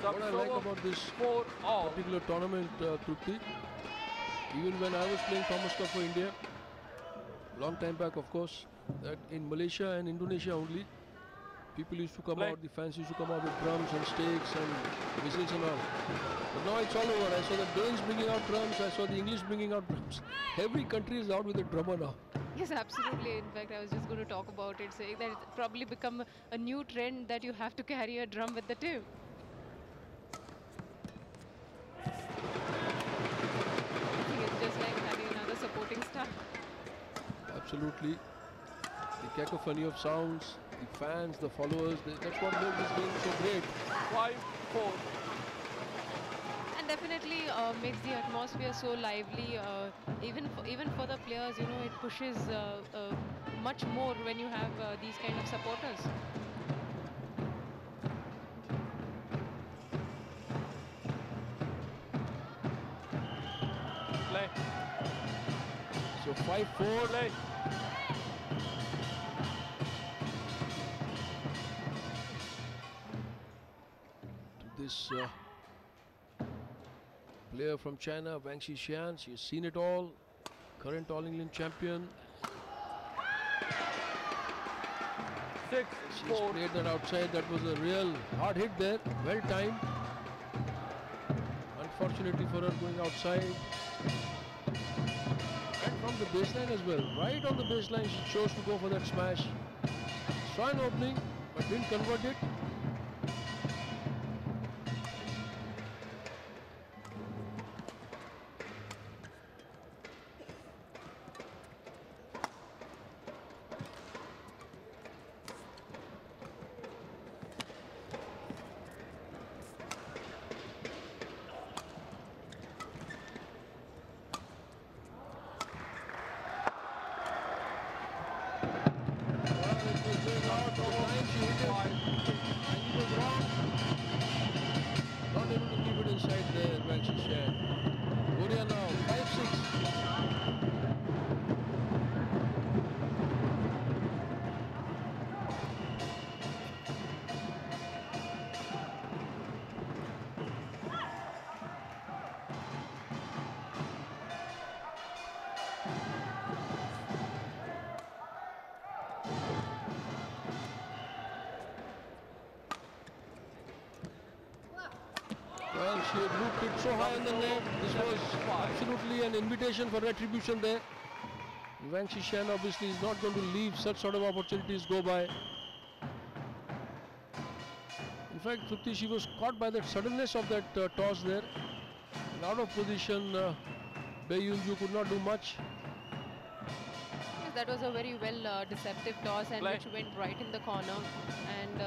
What I like about this particular tournament, Trupti, even when I was playing Thomas Cup for India, long time back of course, that in Malaysia and Indonesia only, people used to come out, the fans used to come out with drums and stakes and whistles and all. But now it's all over. I saw the Danes bringing out drums, I saw the English bringing out drums. Every country is out with a drummer now. Yes, absolutely. In fact, I was just going to talk about it, saying that it's probably become a new trend that you have to carry a drum with the team. It's just like having another supporting star. Absolutely. The cacophony of sounds, the fans, the followers, that's what makes this game so great. 5-4. And definitely makes the atmosphere so lively. Even for the players, you know, it pushes much more when you have these kind of supporters. Play. So 5-4. Play. To this player from China, Wang Xixian. She's seen it all. Current All England champion. 6-4. She's played that outside. That was a real hard hit there. Well timed. Unfortunately for her, going outside. And from the baseline as well. Right on the baseline, she chose to go for that smash. Saw an opening, but didn't convert it. Well, she had looped it so high on the net. This was absolutely an invitation for retribution there. Wang Xishan obviously is not going to leave such sort of opportunities go by. In fact, Trupti, she was caught by the suddenness of that toss there. And out of position, Bae Yoon-ju could not do much. Yes, that was a very well deceptive toss and Play. which went right in the corner. And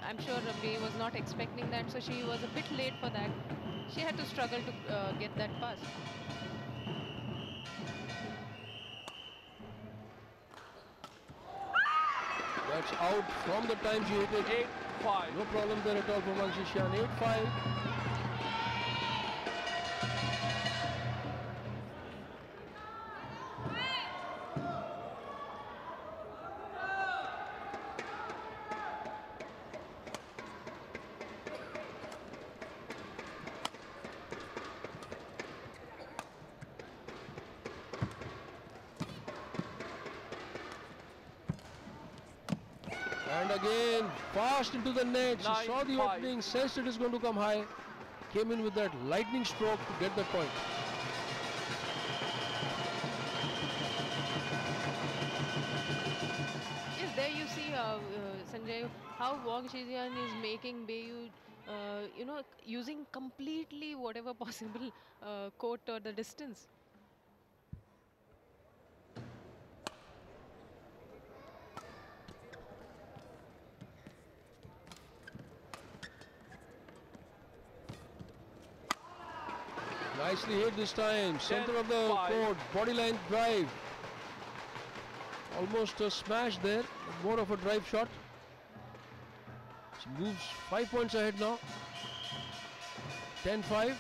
I'm sure Bae was not expecting that, so she was a bit late for that. She had to struggle to get that pass. That's out from the time she hit it. 8-5. No problem there at all for Wang Xishan. 8-5. And again, fast into the net. She saw the 9-5. opening, sensed it is going to come high. Came in with that lightning stroke to get the point. Yes, there you see, Sanjay, how Wang Shijian is making Bae using completely whatever possible court or the distance. Nicely hit this time. Center of the 10-5. court, body line drive. Almost a smash there, but more of a drive shot. She moves 5 points ahead now. 10-5.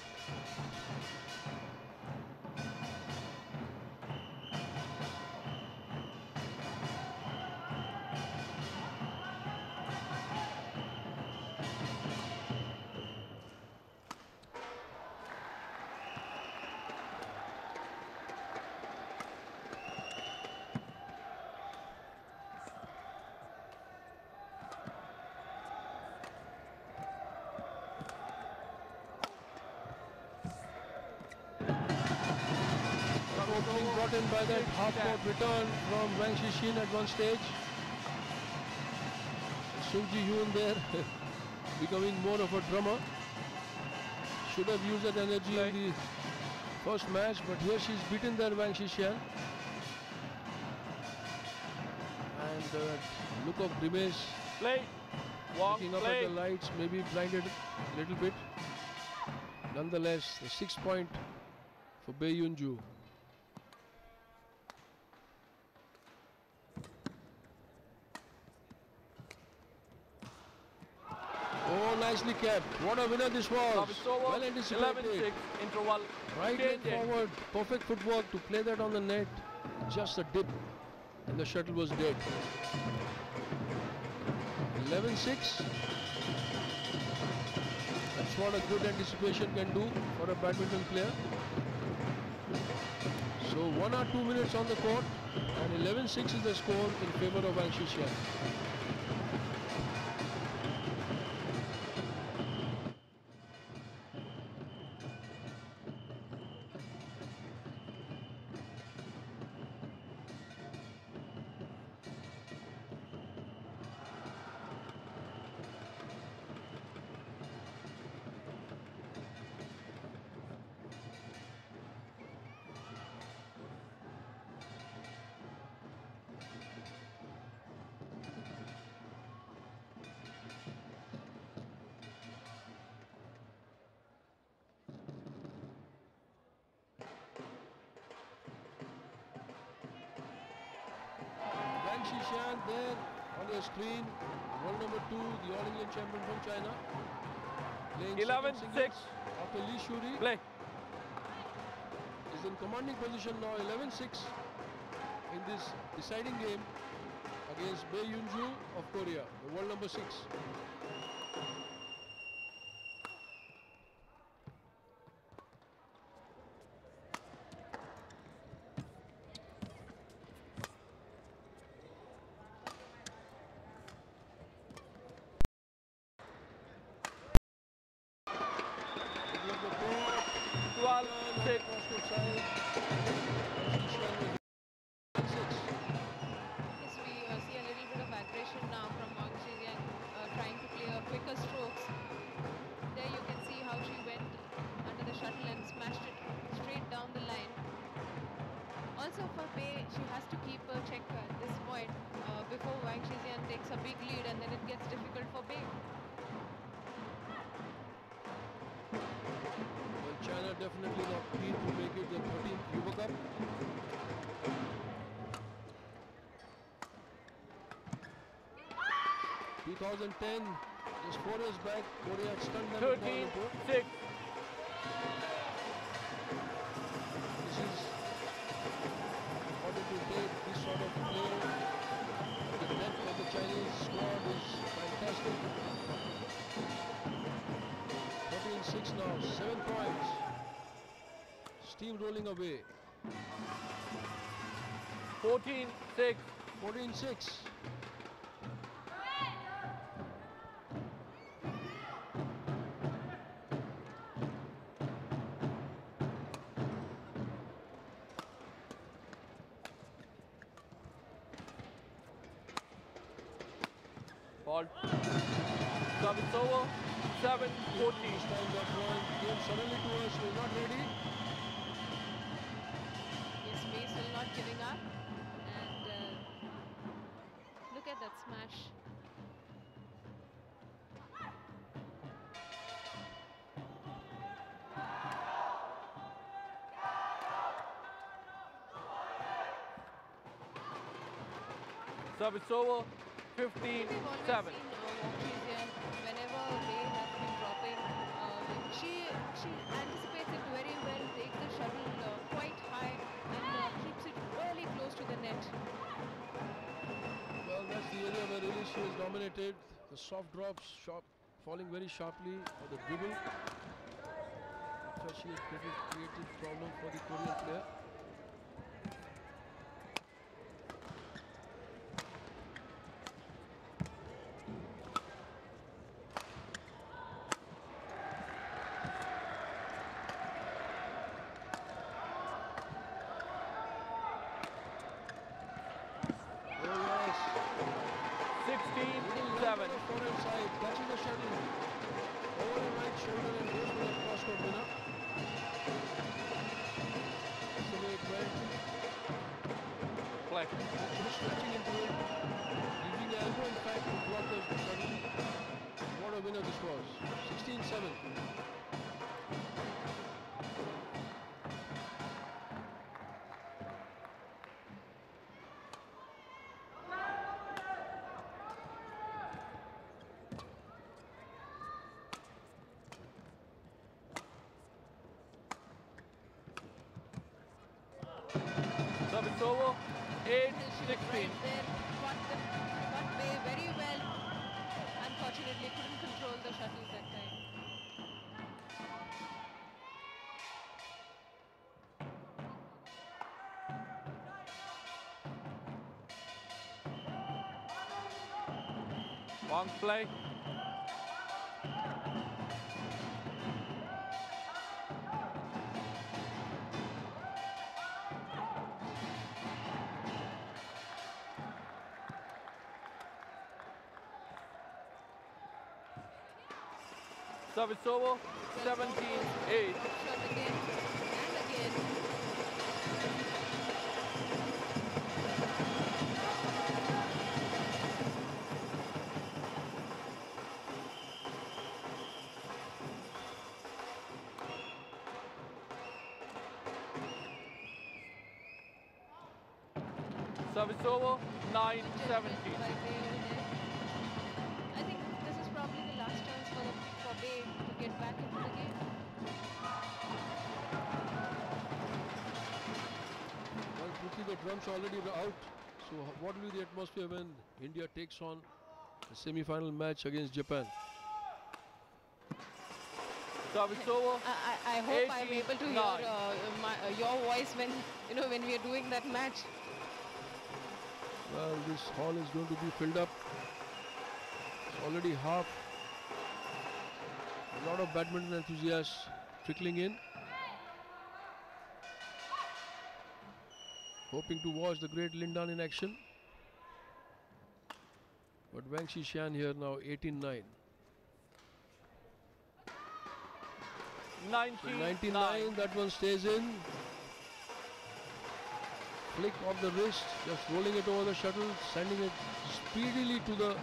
Opening brought in by that half-court return from Wang Xishan at one stage. Sung Ji-hyun there becoming more of a drummer. Should have used that energy in the first match, but here she's beaten there Wang Xishan. And look of Grimace Play. Walk. looking up Play. at the lights, maybe blinded a little bit. Nonetheless, the 6 point for Bae Yoon-ju. Oh, nicely kept. What a winner this was. Now it's over. Well anticipated. 11-6. Interval. Right leg Changing. forward. Perfect footwork to play that on the net. Just a dip. And the shuttle was dead. 11-6. That's what a good anticipation can do for a badminton player. So 1 or 2 minutes on the court. And 11-6 is the score in favor of Wang Xishan. Wang Xishan there on your screen, world number 2, the All England champion from China, playing 11-6. second singles after Li Shuri. Play. Is in commanding position now, 11-6 in this deciding game against Bae Yoon-ju of Korea, the world number 6. 6. Cross-court side. Yes, we see a little bit of aggression now from Wang Zhejiang, trying to play quicker strokes. There you can see how she went under the shuttle and smashed it straight down the line. Also for Bei, she has to keep a check at this point before Wang Zhejiang takes a big lead, and then it gets difficult for Bei. Well, China definitely not keen to make it the 13th Yuva Cup. In 2010, just 4 years back, Korea had stunned them at 13, Kuala Lumpur. 6. This is order to take this sort of play. The depth of the Chinese squad is fantastic. 14-6 now, 7 points. Steamrolling away. 14, 6. 14-6. Ball. Service over. 7, 14. This time that one came suddenly to us. We're not ready. Yes, Bei still not giving up. And look at that smash. Service over. 15, We've always 7. seen Wang Zhejiang, whenever Bei has been dropping, she anticipates it very well, takes the shuttle quite high, and keeps it really close to the net. Well, that's the area where really she has dominated. The soft drops, falling very sharply for the dribble. So she has created problem for the Korean player. Oh yes, 16, little 7. left on the forehand side, catching the shuttle over the right shoulder and goes for the cross-court winner. That's the way it went. Play. Just stretching into it, using the elbow in fact to block the shuttle. What a winner this was. 16-7. Service over. 8, She was 16. right there, caught Bei very well. Unfortunately, couldn't control the shuttle that time. Wang play. Service over. 17, 8. Shot again and again. Service over. 9, 17. By Bei over there. I think this is probably the last chance for Bei to get back into the game. Well, Priti, the drums are already out. So what will be the atmosphere when India takes on the semi-final match against Japan? Service over. I hope I'm 18, able to hear 9. your voice when when we are doing that match. Well, this hall is going to be filled up. It's already half. A lot of badminton enthusiasts trickling in. hoping to watch the great Lin Dan in action. But Wang Xixian here now 18-9. 99, that one stays in. Flick of the wrist, just rolling it over the shuttle, sending it speedily to the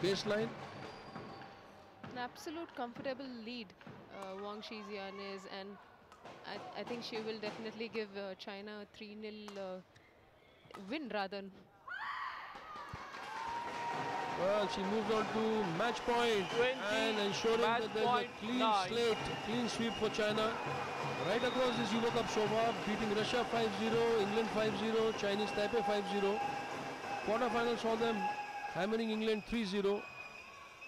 baseline. An absolute comfortable lead Wang Xixian is, and I think she will definitely give China a 3-0 win rather. Well, she moves on to match point and ensuring that there's a clean slate, clean sweep for China. Right across this Yuva Cup Shobha, beating Russia 5-0, England 5-0, Chinese Taipei 5-0. Quarterfinals saw them hammering England 3-0,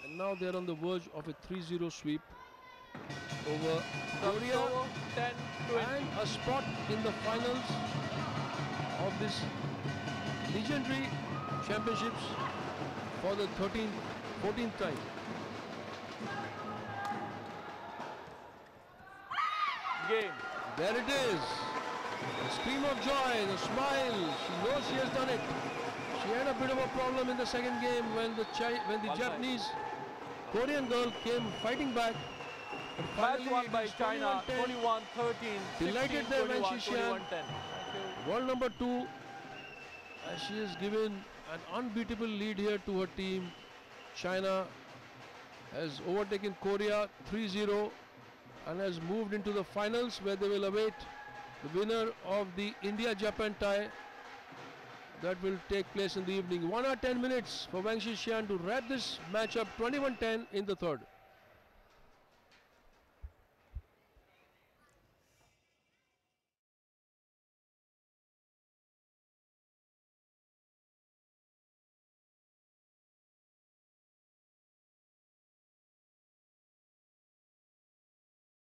and now they're on the verge of a 3-0 sweep over Korea, and a spot in the finals of this legendary championships for the 14th time. Game. There it is. The scream of joy, the smile. She knows she has done it. She had a bit of a problem in the second game when the Japanese Korean girl came fighting back. Match won by China, 21-13. Delighted there Wang Xixian, world number 2, as she has given an unbeatable lead here to her team. China has overtaken Korea 3-0 and has moved into the finals, where they will await the winner of the India-Japan tie that will take place in the evening. 1 hour 10 minutes for Wang Xixian to wrap this match up, 21-10 in the third.